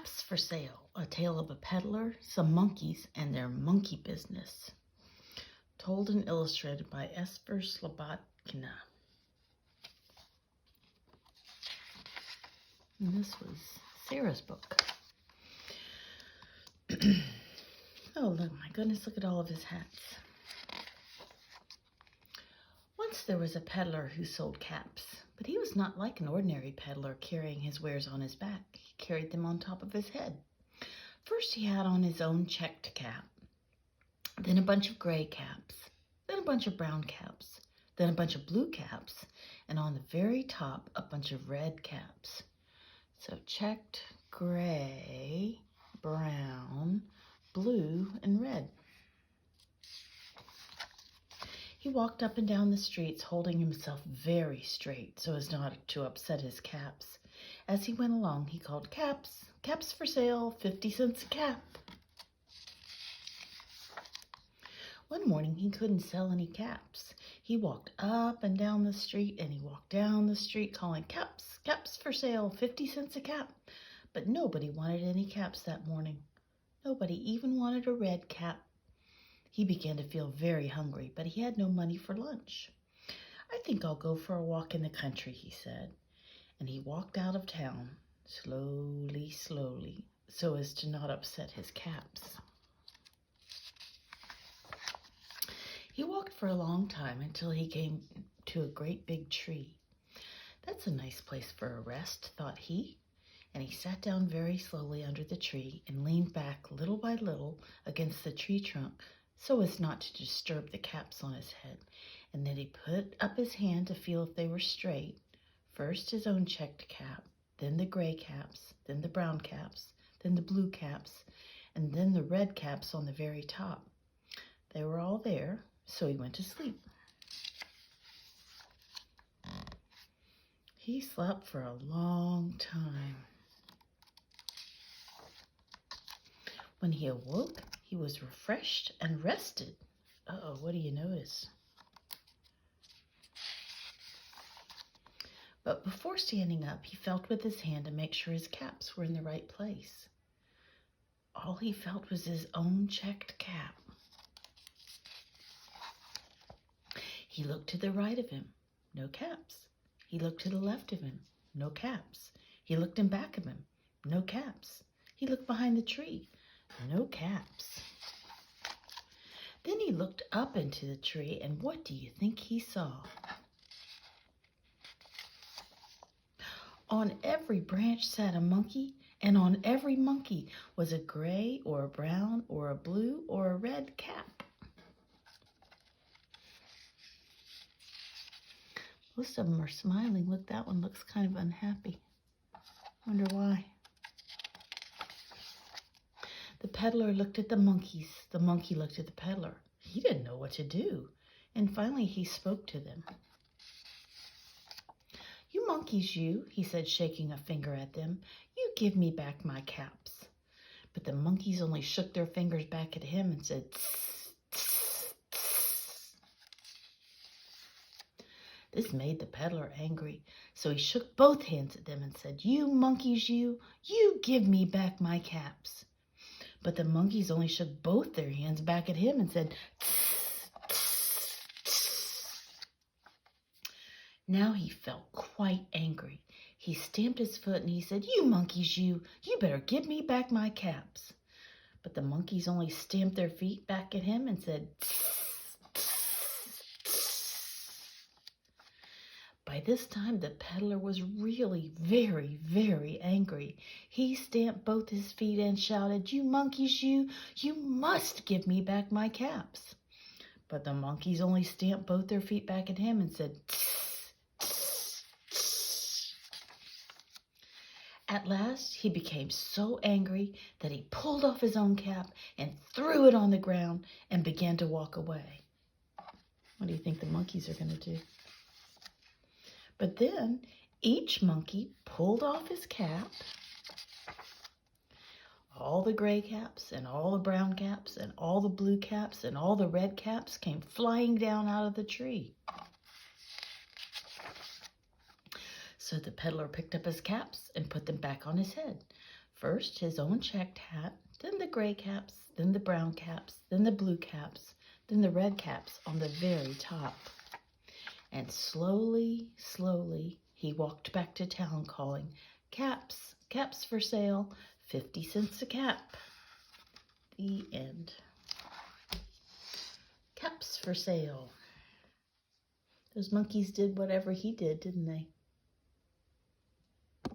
Caps for Sale, a tale of a peddler, some monkeys, and their monkey business. Told and illustrated by Esper Slobodkina. And this was Sarah's book. Oh, look, my goodness, look at all of his hats. Once there was a peddler who sold caps, but he was not like an ordinary peddler carrying his wares on his back. He carried them on top of his head. First he had on his own checked cap, then a bunch of gray caps, then a bunch of brown caps, then a bunch of blue caps, and on the very top a bunch of red caps. So checked, gray, brown, blue, and red. He walked up and down the streets holding himself very straight so as not to upset his caps. As he went along, he called, "Caps, caps for sale, 50 cents a cap." One morning, he couldn't sell any caps. He walked up and down the street, and he walked down the street calling, "Caps, caps for sale, 50 cents a cap." But nobody wanted any caps that morning. Nobody even wanted a red cap. He began to feel very hungry, but he had no money for lunch. "I think I'll go for a walk in the country," he said. And he walked out of town, slowly, slowly, so as to not upset his caps. He walked for a long time until he came to a great big tree. "That's a nice place for a rest," thought he. And he sat down very slowly under the tree and leaned back little by little against the tree trunk so as not to disturb the caps on his head. And then he put up his hand to feel if they were straight. First his own checked cap, then the gray caps, then the brown caps, then the blue caps, and then the red caps on the very top. They were all there, so he went to sleep. He slept for a long time. When he awoke, he was refreshed and rested. Uh-oh, what do you notice? But before standing up, he felt with his hand to make sure his caps were in the right place. All he felt was his own checked cap. He looked to the right of him, no caps. He looked to the left of him, no caps. He looked in back of him, no caps. He looked behind the tree, no caps. Then he looked up into the tree, and what do you think he saw? On every branch sat a monkey, and on every monkey was a gray or a brown or a blue or a red cap. Most of them are smiling. Look, that one looks kind of unhappy. Wonder why. The peddler looked at the monkeys. The monkey looked at the peddler. He didn't know what to do. And finally he spoke to them. "You monkeys, you," he said, shaking a finger at them. "You give me back my caps." But the monkeys only shook their fingers back at him and said, "Tss, tss, tss." This made the peddler angry, so he shook both hands at them and said, "You monkeys, you give me back my caps." But the monkeys only shook both their hands back at him and said, "Tss, tss, tss." Now he felt quite angry. He stamped his foot and he said, "You monkeys, you better give me back my caps." But the monkeys only stamped their feet back at him and said, "Tss, tss, tss." By this time, the peddler was really very, very angry. He stamped both his feet and shouted, "You monkeys, you must give me back my caps." But the monkeys only stamped both their feet back at him and said, "Tss, tss, tss." At last, he became so angry that he pulled off his own cap and threw it on the ground and began to walk away. What do you think the monkeys are going to do? But then each monkey pulled off his cap. All the gray caps and all the brown caps and all the blue caps and all the red caps came flying down out of the tree. So the peddler picked up his caps and put them back on his head. First his own checked hat, then the gray caps, then the brown caps, then the blue caps, then the red caps on the very top. And slowly, slowly, he walked back to town calling, "Caps, caps for sale, 50 cents a cap." The end. Caps for sale. Those monkeys did whatever he did, didn't they?